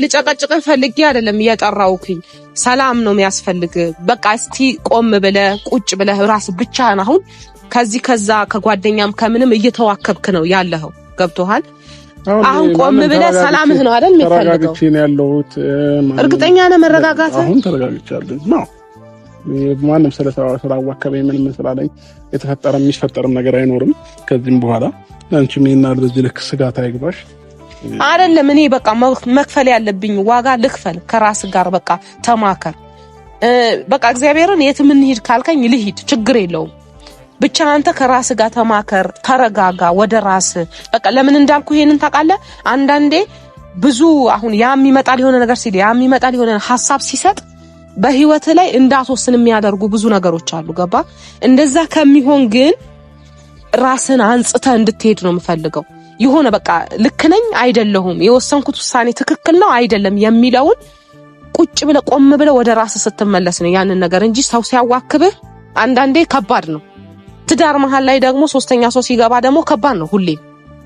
ልጨቀጭቅ ፈልጌ አይደለም እየጠራውኩኝ ሰላም ነው የሚያስፈልግ በቃ እስቲ ቆም ብለህ ቁጭ ብለህ ራስ ብቻህን አሁን ከዚህ ከዛ ከጓደኛም ከምንም እየተዋከብክ ነው ያለኸው ገብቶሃል አሁን ቆም ብለህ ሰላምህ ነው አይደል የሚፈልገው ተረጋግቼ ነው ያለሁት እርግጠኛ ነህ መረጋጋት አሁን ተረጋግቻለሁ ነው ማንም ስለተዋከበኝ ምንም ስላለኝ የተፈጠረም የሚፈጠርም ነገር አይኖርም ከዚህም በኋላ አንቺ ምን ያህል በዚህ ልክ ስጋት አይግባሽ አይደለም እኔ በቃ መክፈል ያለብኝ ዋጋ ልክፈል ከራስ ጋር በቃ ተማከር በቃ እግዚአብሔርን የት ምን ሄድ ካልከኝ ልሂድ ችግር የለውም ብቻ አንተ ከራስ ጋር ተማከር ተረጋጋ ወደ ራስ በቃ ለምን እንዳልኩ ይሄንን ታውቃለህ አንዳንዴ ብዙ አሁን ያም ይመጣል የሆነ ነገር ሲል ያም ይመጣል የሆነ ሐሳብ ሲሰጥ በህይወት ላይ እንዳትወስን የሚያደርጉ ብዙ ነገሮች አሉ ገባ እንደዛ ከሚሆን ግን ራስን አንጽተህ እንድትሄድ ነው የምፈልገው ይሆነ በቃ ልክ ነኝ አይደለሁም የወሰንኩት ውሳኔ ትክክል ነው አይደለም የሚለውን ቁጭ ብለህ ቆም ብለህ ወደ ራስ ስትመለስ ነው ያንን ነገር እንጂ ሰው ሲያዋክብህ አንዳንዴ ከባድ ነው ትዳር መሃል ላይ ደግሞ ሶስተኛ ሰው ሲገባ ደግሞ ከባድ ነው ሁሌ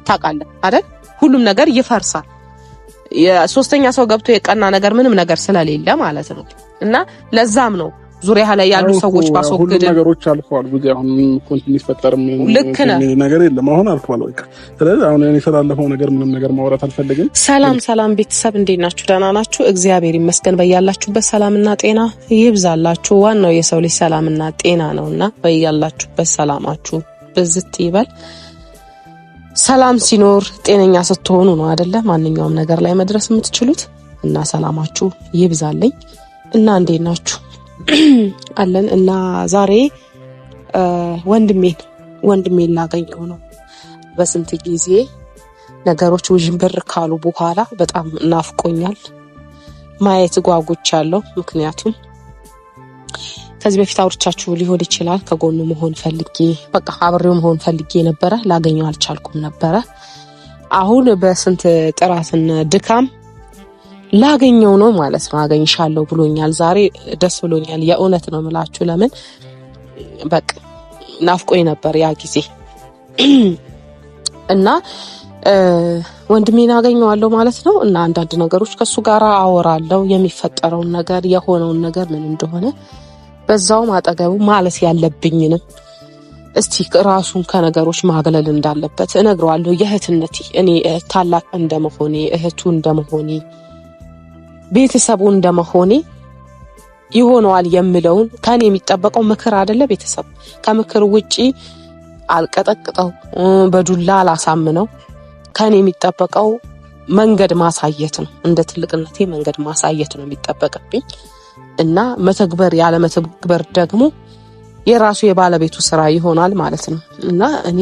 ታውቃለህ አይደል ሁሉም ነገር ይፈርሳል የሶስተኛ ሰው ገብቶ የቀና ነገር ምንም ነገር ስለሌለ ማለት ነው እና ለዛም ነው ዙሪያ ላይ ያሉ ሰዎች ባስወግድ ነገሮች አልፈዋል ብዙ አሁን ኮንቲኒው ይፈጠርም ነገር የለም አሁን አልፈዋል በቃ ስለዚህ አሁን እኔ ስላለፈው ነገር ምንም ነገር ማውራት አልፈልግም ሰላም ቤተሰብ እንዴት ናችሁ ደህና ናችሁ እግዚአብሔር ይመስገን በያላችሁበት ሰላምና ጤና ይብዛላችሁ ዋናው የሰው ልጅ ሰላምና ጤና ነውና በያላችሁበት ሰላማችሁ ብዝት ይበል ሰላም ሲኖር ጤነኛ ስትሆኑ ነው አይደለ ማንኛውም ነገር ላይ መድረስ የምትችሉት እና ሰላማችሁ ይብዛልኝ እና እንዴት ናችሁ አለን እና ዛሬ ወንድሜን ላገኘው ነው በስንት ጊዜ ነገሮች ውዥንብር ካሉ በኋላ በጣም ናፍቆኛል ማየት ጓጉቻለሁ ምክንያቱም ከዚህ በፊት አውርቻችሁ ሊሆን ይችላል ከጎኑ መሆን ፈልጌ በቃ አብሬው መሆን ፈልጌ ነበር ላገኘው አልቻልኩም ነበር አሁን በስንት ጥራትና ድካም ላገኘው ነው ማለት ነው አገኝሻለሁ ብሎኛል ዛሬ ደስ ብሎኛል የእውነት ነው የምላችሁ ለምን በቃ ናፍቆኝ ነበር ያ ጊዜ እና ወንድሜን አገኘዋለሁ ማለት ነው እና አንዳንድ ነገሮች ከሱ ጋር አወራለሁ የሚፈጠረው ነገር የሆነው ነገር ምን እንደሆነ በዛው ማጠገቡ ማለት ያለብኝንም እስቲ ራሱን ከነገሮች ማግለል እንዳለበት እነግረዋለሁ የእህትነቴ እኔ ታላቅ እንደመሆኔ እህቱ እንደመሆኔ ቤተሰቡ እንደመሆኔ ይሆነዋል የምለውን ከኔ የሚጠበቀው ምክር አይደለ ቤተሰብ ከምክር ውጪ አልቀጠቅጠው በዱላ አላሳምነው ከኔ የሚጠበቀው መንገድ ማሳየት ነው እንደ ትልቅነቴ መንገድ ማሳየት ነው የሚጠበቅብኝ እና መተግበር ያለ መተግበር ደግሞ የራሱ የባለቤቱ ስራ ይሆናል ማለት ነው እና እኔ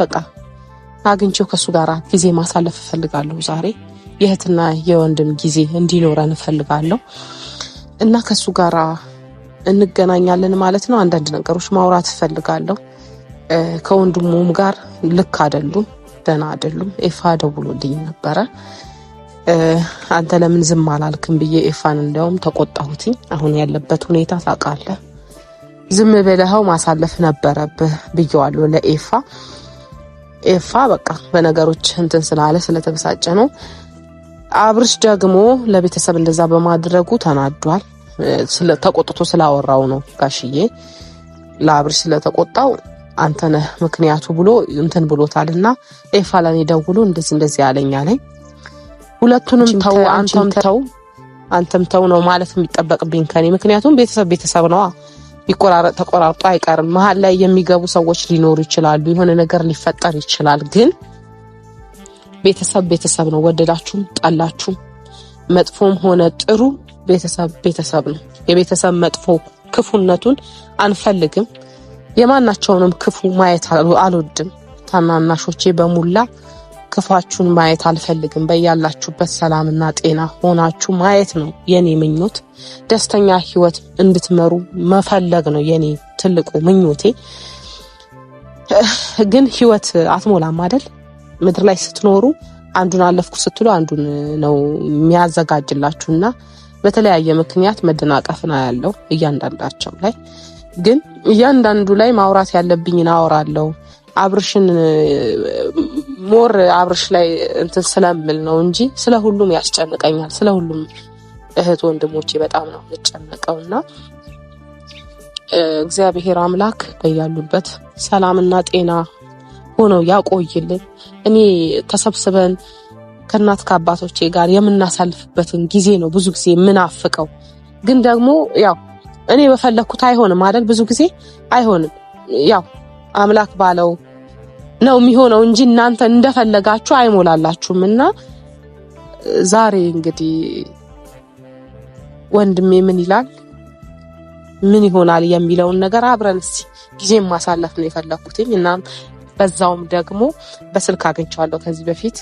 በቃ አግኝቼው ከሱ ጋር ጊዜ ማሳለፍ ፈልጋለሁ ዛሬ የእህትና የወንድም ጊዜ እንዲኖረን ፈልጋለሁ እና ከሱ ጋር እንገናኛለን ማለት ነው አንዳንድ ነገሮች ማውራት ፈልጋለሁ ከወንድሙም ጋር ልክ አይደሉም ደና አይደሉም ኤፋ ደውሎልኝ ነበር አንተ ለምን ዝም አላልክም ብዬ ኤፋን እንደውም ተቆጣሁትኝ አሁን ያለበት ሁኔታ ታውቃለህ ዝም ብለኸው ማሳለፍ ነበረብህ ብየዋለሁ ለኤፋ በቃ በነገሮች እንትን ስላለ ስለተበሳጨ ነው አብርሽ ደግሞ ለቤተሰብ እንደዛ በማድረጉ ተናዷል ተቆጥቶ ስላወራው ነው ጋሽዬ ለአብርሽ ስለተቆጣው አንተ ነህ ምክንያቱ ብሎ እንትን ብሎታልና ኤፋ ለኔ ደውሎ እንደዚህ ያለኛለኝ ሁለቱንም ተው አንተም ተው ነው ማለት የሚጠበቅብኝ ከኔ ምክንያቱም ቤተሰብ ነው ተቆራርጦ አይቀርም መሃል ላይ የሚገቡ ሰዎች ሊኖሩ ይችላሉ የሆነ ነገር ሊፈጠር ይችላል ግን ቤተሰብ ነው ወደዳችሁም ጣላችሁም መጥፎም ሆነ ጥሩ ቤተሰብ ነው የቤተሰብ መጥፎ ክፉነቱን አንፈልግም የማናቸውንም ክፉ ማየት አልወድም ታናናሾቼ በሙላ ክፋችሁን ማየት አልፈልግም በያላችሁበት ሰላምና ጤና ሆናችሁ ማየት ነው የኔ ምኞት ደስተኛ ህይወት እንድትመሩ መፈለግ ነው የኔ ትልቁ ምኞቴ ግን ህይወት አትሞላም አይደል ምድር ላይ ስትኖሩ አንዱን አለፍኩ ስትሉ አንዱን ነው የሚያዘጋጅላችሁና በተለያየ ምክንያት መደናቀፍና ያለው እያንዳንዳቸው ላይ ግን እያንዳንዱ ላይ ማውራት ያለብኝን አወራለሁ አብርሽን ሞር አብርሽ ላይ እንትን ስለምል ነው እንጂ ስለ ሁሉም ያስጨንቀኛል። ስለ ሁሉም እህት ወንድሞቼ በጣም ነው የምጨነቀውና እግዚአብሔር አምላክ በያሉበት ሰላምና ጤና ሆነው ያቆይልን። እኔ ተሰብስበን ከእናት ከአባቶቼ ጋር የምናሳልፍበትን ጊዜ ነው ብዙ ጊዜ የምናፍቀው። ግን ደግሞ ያው እኔ በፈለኩት አይሆንም አይደል? ብዙ ጊዜ አይሆንም። ያው አምላክ ባለው ነው የሚሆነው እንጂ እናንተ እንደፈለጋችሁ አይሞላላችሁም። እና ዛሬ እንግዲህ ወንድሜ ምን ይላል ምን ይሆናል የሚለውን ነገር አብረን እስቲ ጊዜ ማሳለፍ ነው የፈለኩትኝ። እና በዛውም ደግሞ በስልክ አግኝቻለሁ ከዚህ በፊት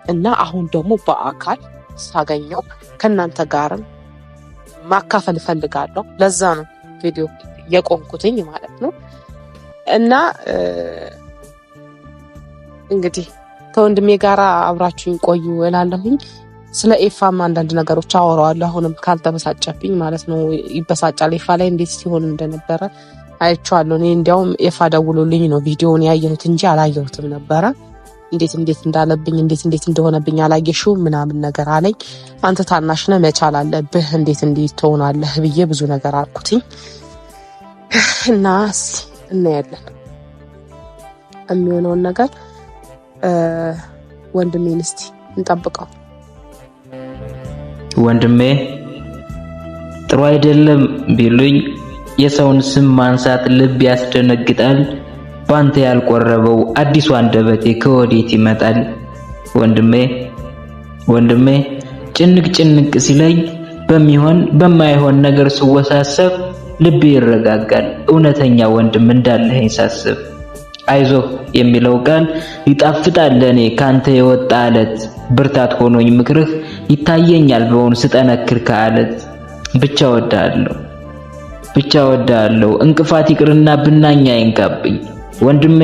እና አሁን ደግሞ በአካል ሳገኘው ከናንተ ጋርም ማካፈል ፈልጋለሁ። ለዛ ነው ቪዲዮ የቆምኩትኝ ማለት ነው። እና እንግዲህ ከወንድሜ ጋር አብራችሁኝ ቆዩ እላለሁኝ። ስለ ኤፋም አንዳንድ ነገሮች አወራዋለሁ። አሁንም ካልተበሳጨብኝ ማለት ነው። ይበሳጫል። ኤፋ ላይ እንዴት ሲሆን እንደነበረ አይቼዋለሁ። እኔ እንዲያውም ኤፋ ደውሎልኝ ነው ቪዲዮውን ያየሁት እንጂ አላየሁትም ነበረ። እንዴት እንዳለብኝ እንዴት እንደሆነብኝ አላየሽው ምናምን ነገር አለኝ። አንተ ታናሽ ነህ መቻል አለብህ እንዴት ትሆናለህ ብዬ ብዙ ነገር አልኩትኝ። እና እናያለን የሚሆነውን ነገር። ወንድሜን እስቲ እንጠብቀው። ወንድሜ ጥሩ አይደለም ቢሉኝ የሰውን ስም ማንሳት ልብ ያስደነግጣል። ባንተ ያልቆረበው አዲሱ አንደበቴ ከወዴት ይመጣል? ወንድሜ ጭንቅ ሲለኝ በሚሆን በማይሆን ነገር ስወሳሰብ ልቤ ይረጋጋል። እውነተኛ ወንድም እንዳለኝ ሳስብ አይዞህ የሚለው ቃል ይጣፍጣል ለኔ ካንተ የወጣ አለት። ብርታት ሆኖኝ ምክርህ ይታየኛል በውን ስጠነክር ከአለት። ብቻ ወዳለሁ እንቅፋት ይቅርና ብናኛ አይንካብኝ ወንድሜ።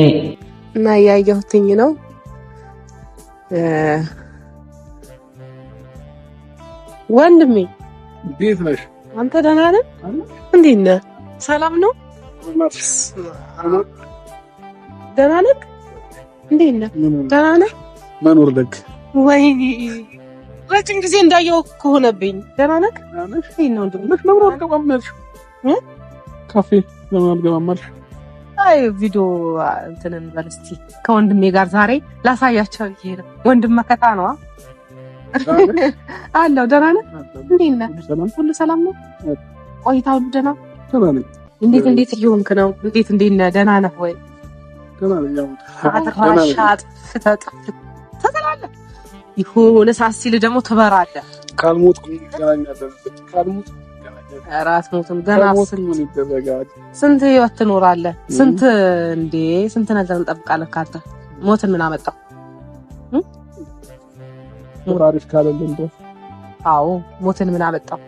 እና ያየሁትኝ ነው ወንድሜ። እንዴት ነሽ? አንተ ደህና ነህ? እንዴት ነህ? ሰላም ነው? ደህና ነህ? እንዴት ነህ? ደህና ነህ? መኖር ደግ ወይኔ ረጅም ጊዜ እንዳየው ከሆነብኝ። ደህና ነህ? እንዴት ነው ወንድሜ? ለምን አልገባም? ካፌ ለምን አልገባም? አይ ቪዲዮ እንትንን በልስቲ ከወንድሜ ጋር ዛሬ ላሳያቸው ይሄ ወንድም መከታ ነው አለው። ደህና ነህ? እንዴት ነህ? ሁሉ ሰላም ነው? ቆይታው ደህና ነኝ። እንዴት እየሆንክ ነው? እንዴት ነህ? ደህና ነህ ወይ? አትራሻት ትጠላለህ። ይሁን ሳሲል ደግሞ ትበራለህ። ካልሞትኩ እንገናኛለን። ራት ሞትም ገና ስንት ህይወት ትኖራለህ? ስንት ነገር እንጠብቃለን ካንተ። ሞትን ምን አመጣው? ታሪፍ ካለልን ነው። አዎ ሞትን ምን አመጣው?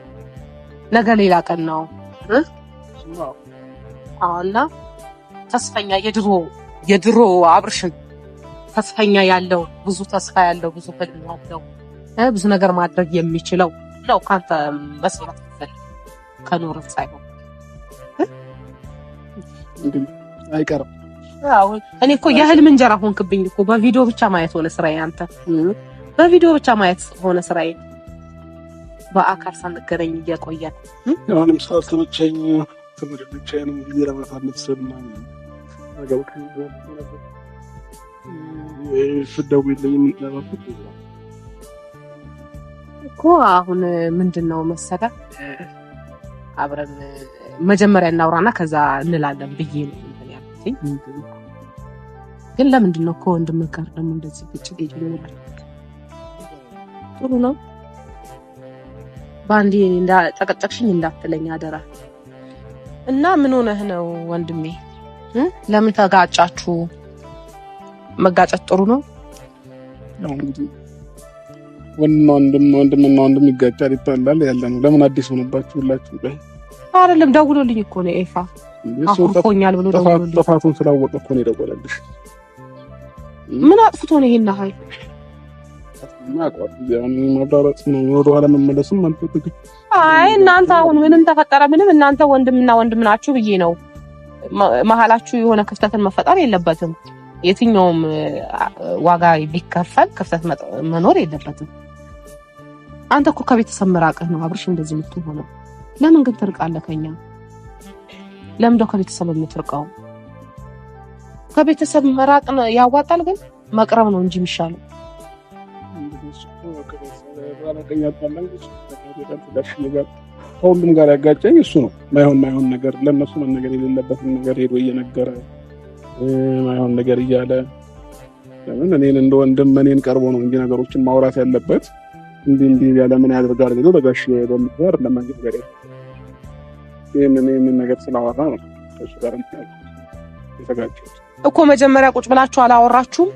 ነገ ሌላ ቀን ነው። አሁንና ተስፈኛ የድሮ አብርሽን ተስፈኛ ያለው ብዙ ተስፋ ያለው ብዙ ህልም ያለው ብዙ ነገር ማድረግ የሚችለው ነው ካንተ መስራት ይፈልግ ከኖርህ ሳይሆን አይቀርም። አዎ እኔ እኮ የህልም እንጀራ ሆንክብኝ እኮ። በቪዲዮ ብቻ ማየት ሆነ ስራዬ። አንተ በቪዲዮ ብቻ ማየት ሆነ ስራዬ። በአካል ሳንገናኝ እየቆየን አሁንም ሰዓት ተመቸኝ ተመቸኝ ይረባታል ስለማ አጋውከኝ ፍደውልኝ ምንላበት እኮ። አሁን ምንድነው መሰለህ አብረን መጀመሪያ እናውራና ከዛ እንላለን ብዬ ነው እንትን ያልኩኝ። ግን ለምንድን ነው ከወንድምህ ጋር ደግሞ እንደዚህ ግጭት ይጀምራል? ጥሩ ነው። ባንዲ እንዳጨቀጨቅሽኝ እንዳትለኝ አደራ። እና ምን ሆነህ ነው ወንድሜ? ለምን ተጋጫችሁ? መጋጨት ጥሩ ነው? ወንድም ይጋጫል፣ ይጣላል ያለ ነው። ለምን አዲስ ሆነባችሁ ሁላችሁ? አይደለም ደውሎልኝ እኮ ነው ኤፋ አሁን ብሎ ደውሎልኝ። ጥፋቱን ስላወቀ እኮ ነው የደወለልሽ። ምን አጥፍቶ ነው ይሄን ሀይ ማብራራት ነው? ወደኋላ መመለስም አልፈልግም። አይ እናንተ አሁን ምንም ተፈጠረ ምንም እናንተ ወንድምና ወንድም ናችሁ ብዬ ነው መሀላችሁ የሆነ ክፍተትን መፈጠር የለበትም። የትኛውም ዋጋ ቢከፈል ክፍተት መኖር የለበትም። አንተ እኮ ከቤተሰብ መራቅህ ነው አብርሽ እንደዚህ የምትሆነው። ለምን ግን ትርቃለህ ከኛ? ለምን ደው ከቤተሰብ የምትርቀው? ከቤተሰብ መራቅ ያዋጣል፣ ግን መቅረብ ነው እንጂ የሚሻለው። ሁሉም ጋር ያጋጨኝ እሱ ነው። ማይሆን ነገር ለነሱ መነገር የሌለበትን ነገር ሄዶ እየነገረ ማይሆን ነገር እያለ ለምን እኔን እንደ ወንድም እኔን ቀርቦ ነው እንጂ ነገሮችን ማውራት ያለበት እንዲህ ያለ ምን ያደርጋል ብሎ በጋሽ በምትባር ለማንገር ጋር ይሄንን ነገር ስላወራ ነው እሱ ጋር የተጋጨው እኮ። መጀመሪያ ቁጭ ብላችሁ አላወራችሁም?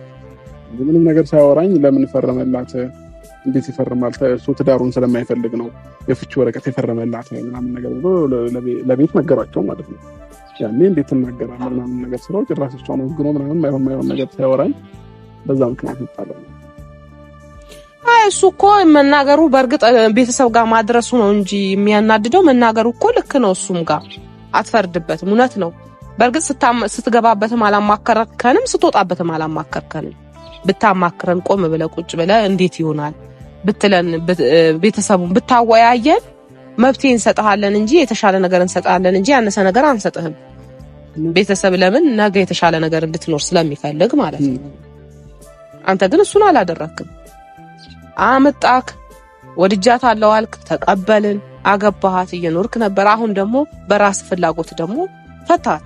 ምንም ነገር ሳያወራኝ ለምን ፈረመላት? እንዴት ይፈርማል? እሱ ትዳሩን ስለማይፈልግ ነው የፍቺ ወረቀት የፈረመላት ምናምን ነገር ብሎ ለቤት ነገራቸው ማለት ነው። ያኔ እንዴት ተናገራለህ ምናምን ነገር ስለው ጭራሽ ነው ግኖ ምናምን ማይሆን ነገር ሳያወራኝ በዛ ምክንያት ይጣላል። እሱ እኮ መናገሩ በእርግጥ ቤተሰብ ጋር ማድረሱ ነው እንጂ የሚያናድደው መናገሩ እኮ ልክ ነው። እሱም ጋር አትፈርድበትም፣ እውነት ነው። በእርግጥ ስትገባበትም አላማከርከንም፣ ስትወጣበትም አላማከርከንም። ብታማክረን ቆም ብለህ ቁጭ ብለህ እንዴት ይሆናል ብትለን ቤተሰቡን ብታወያየን መብቴ እንሰጣለን እንጂ የተሻለ ነገር እንሰጣለን እንጂ ያነሰ ነገር አንሰጥህም። ቤተሰብ ለምን ነገ የተሻለ ነገር እንድትኖር ስለሚፈልግ ማለት ነው። አንተ ግን እሱን አላደረክም። አመጣክ፣ ወድጃታለሁ አልክ፣ ተቀበልን፣ አገባሃት፣ እየኖርክ ነበር። አሁን ደግሞ በራስ ፍላጎት ደግሞ ፈታት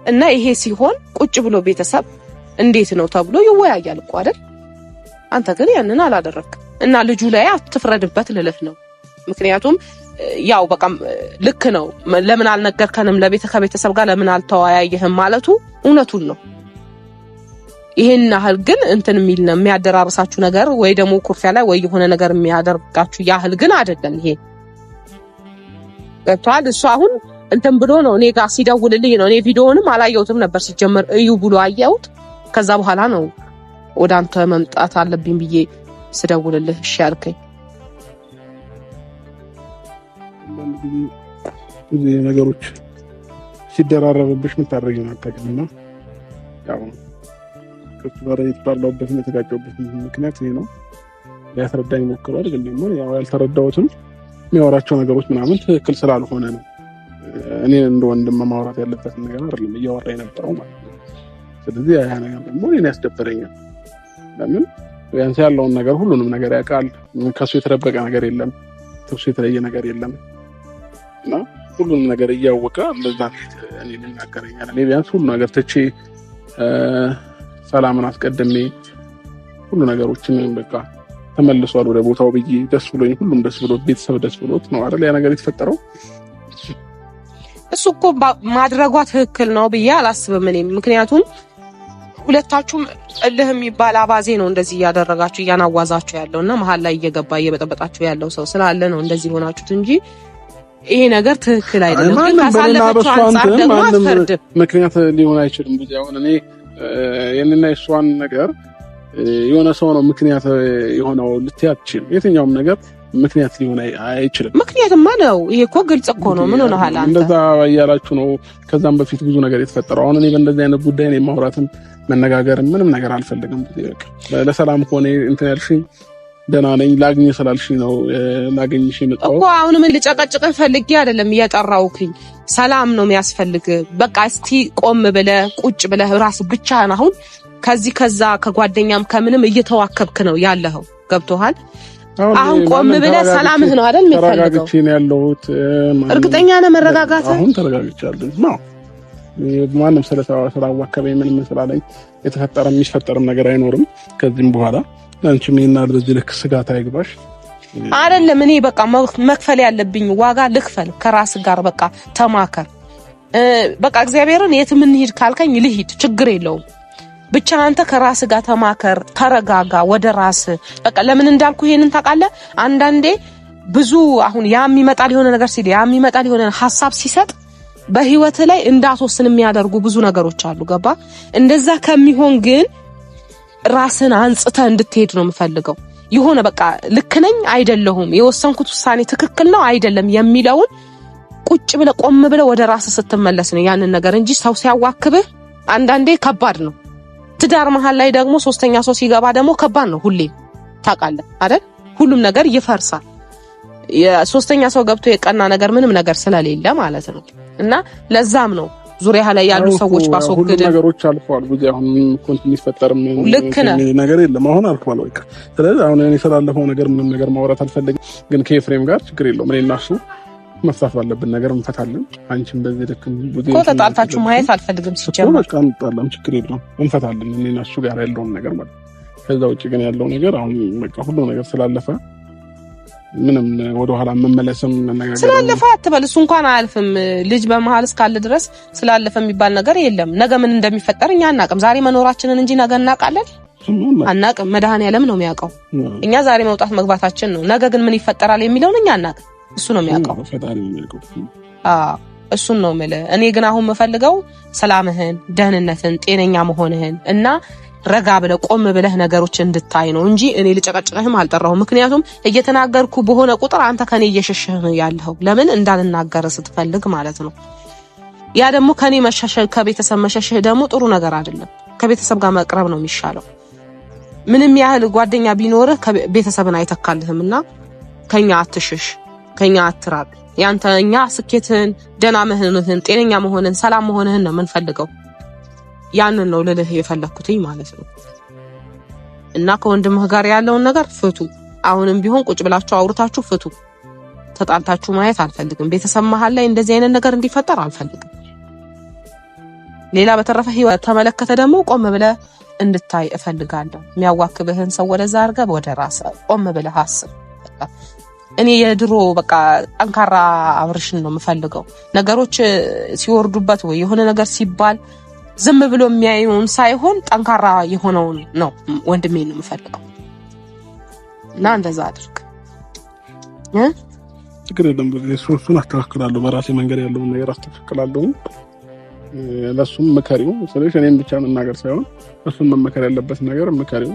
እና ይሄ ሲሆን ቁጭ ብሎ ቤተሰብ እንዴት ነው ተብሎ ይወያያል እኮ አይደል? አንተ ግን ያንን አላደረክም እና ልጁ ላይ አትፍረድበት ልልህ ነው። ምክንያቱም ያው በቃ ልክ ነው። ለምን አልነገርከንም ከቤተሰብ ጋር ለምን አልተወያየህም ማለቱ እውነቱን ነው። ይሄን ያህል ግን እንትን የሚል ነው የሚያደራርሳችሁ ነገር ወይ ደግሞ ኩርፊያ ላይ ወይ የሆነ ነገር የሚያደርጋችሁ ያህል ግን አይደለም። ይሄ ገብቷል። እሱ አሁን እንትን ብሎ ነው እኔ ጋር ሲደውልልኝ ነው። እኔ ቪዲዮውንም አላየሁትም ነበር ሲጀመር፣ እዩ ብሎ አየሁት። ከዛ በኋላ ነው ወደ አንተ መምጣት አለብኝ ብዬ ስደውልልህ እሺ ያልከኝ። እዚህ ነገሮች ሲደራረብብሽ የምታደርጊው አታውቂምና ያው ከተባረ የተባለበት የተጋጨበት ምክንያት ይሄ ነው። ያስረዳኝ ሞክሯል፣ ግን ደግሞ ያው ያልተረዳሁትም የሚያወራቸው ነገሮች ምናምን ትክክል ስላልሆነ ነው። እኔ እንደ ወንድም ማውራት ያለበት ነገር አይደለም እያወራ የነበረው ማለት ነው። ስለዚህ ያ ነገር ደግሞ እኔ ያስደበረኛል። ለምን ቢያንስ ያለውን ነገር ሁሉንም ነገር ያውቃል። ከሱ የተደበቀ ነገር የለም፣ ከሱ የተለየ ነገር የለም እና ሁሉንም ነገር እያወቀ ለዛ እኔ ልናገረኛል። እኔ ቢያንስ ሁሉ ነገር ትቼ ሰላምን አስቀድሜ ሁሉ ነገሮችን በቃ ተመልሷል ወደ ቦታው ብዬ ደስ ብሎኝ ሁሉም ደስ ብሎት ቤተሰብ ደስ ብሎት ነው አይደል ያ ነገር የተፈጠረው። እሱ እኮ ማድረጓ ትክክል ነው ብዬ አላስብም እኔ። ምክንያቱም ሁለታችሁም እልህ የሚባል አባዜ ነው እንደዚህ እያደረጋችሁ እያናዋዛችሁ ያለውና መሀል ላይ እየገባ እየበጠበጣችሁ ያለው ሰው ስላለ ነው እንደዚህ ሆናችሁት እንጂ ይሄ ነገር ትክክል አይደለም። ግን ካሳለፈችው አንፃር ደግሞ አትፈርድም። ምክንያት ሊሆን አይችልም ብዬ አሁን እኔ የኔና የሷን ነገር የሆነ ሰው ነው ምክንያት የሆነው ልትያችል የትኛውም ነገር ምክንያት ሊሆን አይችልም። ምክንያትማ ነው ይሄ እኮ ግልጽ እኮ ነው። ምን ሆነሃል አንተ? እንደዛ ያያላችሁ ነው። ከዛም በፊት ብዙ ነገር የተፈጠረው አሁን እኔ በእንደዚህ አይነት ጉዳይ ነው ማውራትም መነጋገርም ምንም ነገር አልፈልግም። በቃ ለሰላም ከሆነ እንትን ያልሽኝ ደህና ነኝ ላግኝ ስላልሽኝ ነው ላግኝሽ የመጣው እኮ። አሁን ምን ልጨቀጭቅህ ፈልጌ አይደለም እየጠራሁኝ፣ ሰላም ነው የሚያስፈልግ። በቃ እስቲ ቆም ብለህ ቁጭ ብለህ ራስ ብቻህን አሁን ከዚህ ከዛ ከጓደኛም ከምንም እየተዋከብክ ነው ያለኸው። ገብቶሃል? አሁን ቆም ብለህ ሰላምህ ነው አይደል የሚፈልገው? ተረጋግቼ ነው ያለሁት። እርግጠኛ ነህ መረጋጋት? አሁን ተረጋግቻለሁ ነው። ማንም ስላዋከበኝ ምንም ስላለኝ የተፈጠረ የሚፈጠርም ነገር አይኖርም ከዚህም በኋላ። አንቺ ምንና በዚህ ልክ ስጋት አይግባሽ አይደለም። እኔ በቃ መክፈል ያለብኝ ዋጋ ልክፈል። ከራስ ጋር በቃ ተማከር። በቃ እግዚአብሔርን የትም እንሂድ ካልከኝ ልሂድ፣ ችግር የለውም። ብቻ አንተ ከራስ ጋር ተማከር፣ ተረጋጋ፣ ወደ ራስ በቃ። ለምን እንዳልኩ ይሄንን ታውቃለህ? አንዳንዴ ብዙ አሁን ያም ይመጣል የሆነ ነገር ሲል ያም ይመጣል የሆነ ሐሳብ ሲሰጥ በህይወት ላይ እንዳትወስን የሚያደርጉ ብዙ ነገሮች አሉ። ገባ? እንደዛ ከሚሆን ግን ራስን አንጽተ እንድትሄድ ነው የምፈልገው። የሆነ በቃ ልክ ነኝ አይደለሁም፣ የወሰንኩት ውሳኔ ትክክል ነው አይደለም የሚለውን ቁጭ ብለ ቆም ብለ ወደ ራስ ስትመለስ ነው ያንን ነገር እንጂ ሰው ሲያዋክብህ አንዳንዴ ከባድ ነው። ትዳር መሃል ላይ ደግሞ ሶስተኛ ሰው ሲገባ ደግሞ ከባድ ነው። ሁሌ ታውቃለህ አይደል? ሁሉም ነገር ይፈርሳል። የሶስተኛ ሰው ገብቶ የቀና ነገር ምንም ነገር ስለሌለ ማለት ነው። እና ለዛም ነው ዙሪያ ላይ ያሉ ሰዎች ባስወግድ ሁሉ ነገሮች አልፈዋል። ብዙ አሁን ኮንቲኒስ ፈጠርም ነገር የለም አሁን አልፈዋል በቃ። ስለዚህ አሁን እኔ ስላለፈው ነገር ምንም ነገር ማውራት አልፈልግም። ግን ከኤፍሬም ጋር ችግር የለውም። እኔ እና እሱ መፍታት ባለብን ነገር እንፈታለን። አንቺም በዚህ ደክም ብዙ ተጣልታችሁ ማየት አልፈልግም። ሲጀምር በቃ እንጣላም ችግር የለውም እንፈታለን። እኔ እና እሱ ጋር ያለውን ነገር ማለት ከዛ ውጭ ግን ያለው ነገር አሁን በቃ ሁሉ ነገር ስላለፈ ምንም ወደ ኋላ መመለስም ነገር ስላለፈ አትበል። እሱ እንኳን አያልፍም። ልጅ በመሃል እስካለ ድረስ ስላለፈ የሚባል ነገር የለም። ነገ ምን እንደሚፈጠር እኛ አናውቅም። ዛሬ መኖራችንን እንጂ ነገ እናውቃለን አናውቅም። መድኃኒዓለም ነው የሚያውቀው። እኛ ዛሬ መውጣት መግባታችን ነው። ነገ ግን ምን ይፈጠራል የሚለውን እኛ አናውቅም። እሱ ነው የሚያውቀው። እሱን ነው የምልህ። እኔ ግን አሁን የምፈልገው ሰላምህን፣ ደህንነትን፣ ጤነኛ መሆንህን እና ረጋ ብለህ ቆም ብለህ ነገሮች እንድታይ ነው እንጂ እኔ ልጨቀጭቅህም አልጠራሁም። ምክንያቱም እየተናገርኩ በሆነ ቁጥር አንተ ከኔ እየሸሸህ ያለኸው ለምን እንዳልናገር ስትፈልግ ማለት ነው። ያ ደግሞ ከኔ መሸሸህ ከቤተሰብ መሸሸህ ደግሞ ጥሩ ነገር አይደለም። ከቤተሰብ ጋር መቅረብ ነው የሚሻለው። ምንም ያህል ጓደኛ ቢኖርህ ቤተሰብን አይተካልህምና ከኛ አትሽሽ፣ ከኛ አትራቅ። ያንተኛ ስኬትን፣ ደህና መሆንህን፣ ጤነኛ መሆንህን፣ ሰላም መሆንህን ነው የምንፈልገው። ያንን ነው ልልህ የፈለኩትኝ ማለት ነው። እና ከወንድምህ ጋር ያለውን ነገር ፍቱ። አሁንም ቢሆን ቁጭ ብላችሁ አውርታችሁ ፍቱ። ተጣልታችሁ ማየት አልፈልግም። ቤተሰብ መሃል ላይ እንደዚህ አይነት ነገር እንዲፈጠር አልፈልግም። ሌላ በተረፈ ህይወት ተመለከተ ደግሞ ቆም ብለህ እንድታይ እፈልጋለሁ። የሚያዋክብህን ሰው ወደዛ አድርገህ ወደ ራስህ ቆም ብለህ አስብ። እኔ የድሮ በቃ ጠንካራ አብርሽን ነው የምፈልገው። ነገሮች ሲወርዱበት ወይ የሆነ ነገር ሲባል ዝም ብሎ የሚያዩን ሳይሆን ጠንካራ የሆነውን ነው ወንድሜን ነው የምፈልገው። እና እንደዛ አድርግ። ችግር የለም። እሱን አስተካክላለሁ። በራሴ መንገድ ያለውን ነገር አስተካክላለሁ። ለሱም ምከሪው። ስለዚህ እኔን ብቻ መናገር ሳይሆን እሱም መመከር ያለበት ነገር ምከሪው።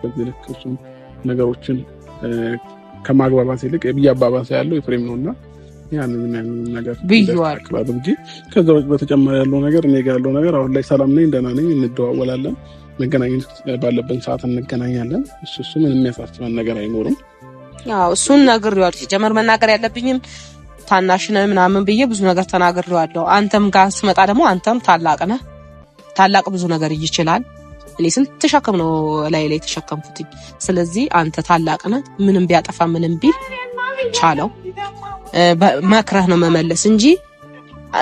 በዚህ ልክ እሱም ነገሮችን ከማግባባት ይልቅ የብያባባሰ ያለው ኤፍሬም ነውና ያንን ነገር ብዩዋል እንጂ ከዛ በተጨማሪ ያለው ነገር እኔ ጋር ያለው ነገር አሁን ላይ ሰላም ነኝ፣ ደህና ነኝ፣ እንደዋወላለን፣ መገናኘት ባለብን ሰዓት እንገናኛለን። እሱ ምንም የሚያሳስበን ነገር አይኖርም። ያው እሱን ነግሬዋለሁ። ሲጀመር መናገር ያለብኝም ታናሽ ነህ ምናምን ብዬ ብዙ ነገር ተናግሬዋለሁ። አንተም ጋር ስመጣ ደግሞ አንተም ታላቅ ነህ። ታላቅ ብዙ ነገር ይችላል። እኔ ስንት ተሸከም ነው ላይ ተሸከምኩት። ስለዚህ አንተ ታላቅ ነህ። ምንም ቢያጠፋ ምንም ቢል ቻለው መክረህ ነው መመለስ እንጂ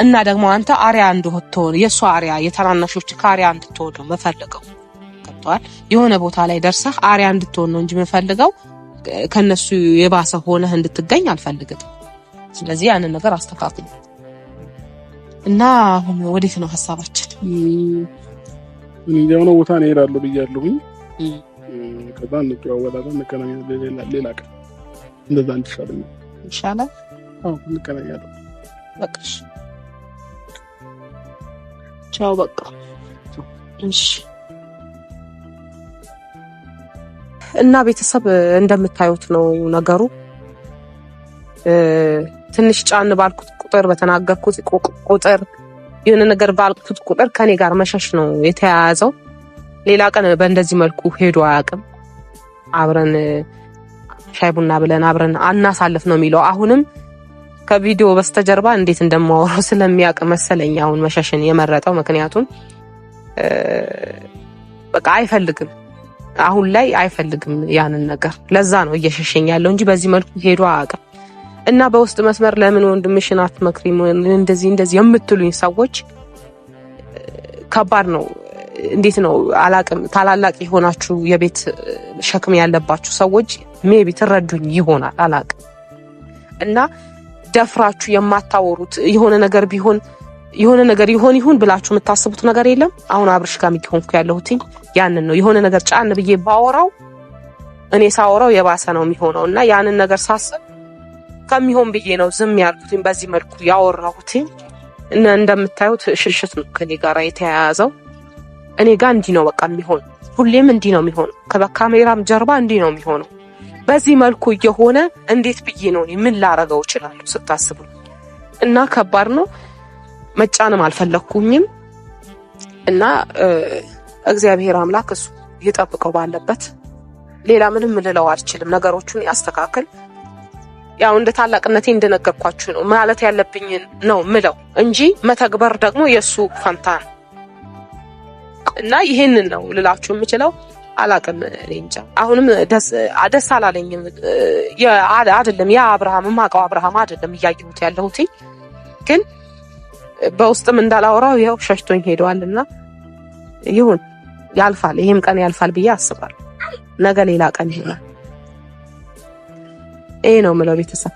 እና ደግሞ አንተ አሪያ እንድትሆን የሷ አሪያ የተናናሾች ካሪያ እንድትሆን ነው መፈልገው። ገብቶሃል? የሆነ ቦታ ላይ ደርሰህ አሪያ እንድትሆን ነው እንጂ መፈልገው ከነሱ የባሰ ሆነህ እንድትገኝ አልፈልግም። ስለዚህ ያንን ነገር አስተካክል እና አሁን ወዴት ነው ሐሳባችን? እንዴ ነው ቦታ ነው እሄዳለሁ ብያለሁኝ። ከዛ እንተዋወላለን፣ እንገናኛለን። ሌላ ቀን እንደዛ ይሻላል። አዎ እንገናኛለን። በቃ ቻው። በቃ እሺ። እና ቤተሰብ እንደምታዩት ነው ነገሩ። ትንሽ ጫን ባልኩት ቁጥር በተናገርኩት ቁጥር የሆነ ነገር ባልኩት ቁጥር ከኔ ጋር መሸሽ ነው የተያያዘው። ሌላ ቀን በእንደዚህ መልኩ ሄዶ አያውቅም። አብረን ሻይ ቡና ብለን አብረን አናሳልፍ ነው የሚለው። አሁንም ከቪዲዮ በስተጀርባ እንዴት እንደማወራው ስለሚያውቅ መሰለኝ አሁን መሸሽን የመረጠው። ምክንያቱም በቃ አይፈልግም፣ አሁን ላይ አይፈልግም ያንን ነገር። ለዛ ነው እየሸሸኝ ያለው እንጂ በዚህ መልኩ ሄዶ አያውቅም። እና በውስጥ መስመር ለምን ወንድምሽን አትመክሪም እንደዚህ የምትሉኝ ሰዎች ከባድ ነው። እንዴት ነው አላቅም። ታላላቅ የሆናችሁ የቤት ሸክም ያለባችሁ ሰዎች ሜቢ ትረዱኝ ይሆናል አላቅም። እና ደፍራችሁ የማታወሩት የሆነ ነገር ቢሆን የሆነ ነገር ይሆን ብላችሁ የምታስቡት ነገር የለም። አሁን አብርሽ ጋር የሚሆንኩ ያለሁት ያንን ነው። የሆነ ነገር ጫን ብዬ ባወራው እኔ ሳወራው የባሰ ነው የሚሆነው። እና ያንን ነገር ሳስብ ከሚሆን ብዬ ነው ዝም ያልኩት፣ በዚህ መልኩ ያወራሁት። እና እንደምታዩት ሽሽት ነው ከኔ ጋር የተያያዘው። እኔ ጋር እንዲህ ነው በቃ የሚሆን፣ ሁሌም እንዲህ ነው የሚሆነው። ከካሜራም ጀርባ እንዲህ ነው የሚሆነው። በዚህ መልኩ እየሆነ እንዴት ብዬ ነው ምን ላረገው እችላለሁ ስታስቡ? እና ከባድ ነው። መጫንም አልፈለኩኝም እና እግዚአብሔር አምላክ እሱ ይጠብቀው ባለበት። ሌላ ምንም ልለው አልችልም። ነገሮቹን ያስተካክል። ያው እንደ ታላቅነቴ እንደነገርኳችሁ ነው ማለት ያለብኝ ነው ምለው እንጂ መተግበር ደግሞ የሱ ፈንታ ነው እና ይሄንን ነው ልላችሁ የምችለው። አላቅም እንጃ። አሁንም ደስ አላለኝም። አይደለም ያ አብርሃም ማቀው አብርሃም አይደለም እያየሁት ያለሁት ግን በውስጥም እንዳላወራው ይሄው ሸሽቶኝ ሄዷልና ይሁን ያልፋል። ይሄም ቀን ያልፋል ብዬ አስባለሁ። ነገ ሌላ ቀን ይሆናል። ይሄ ነው የምለው ቤተሰብ።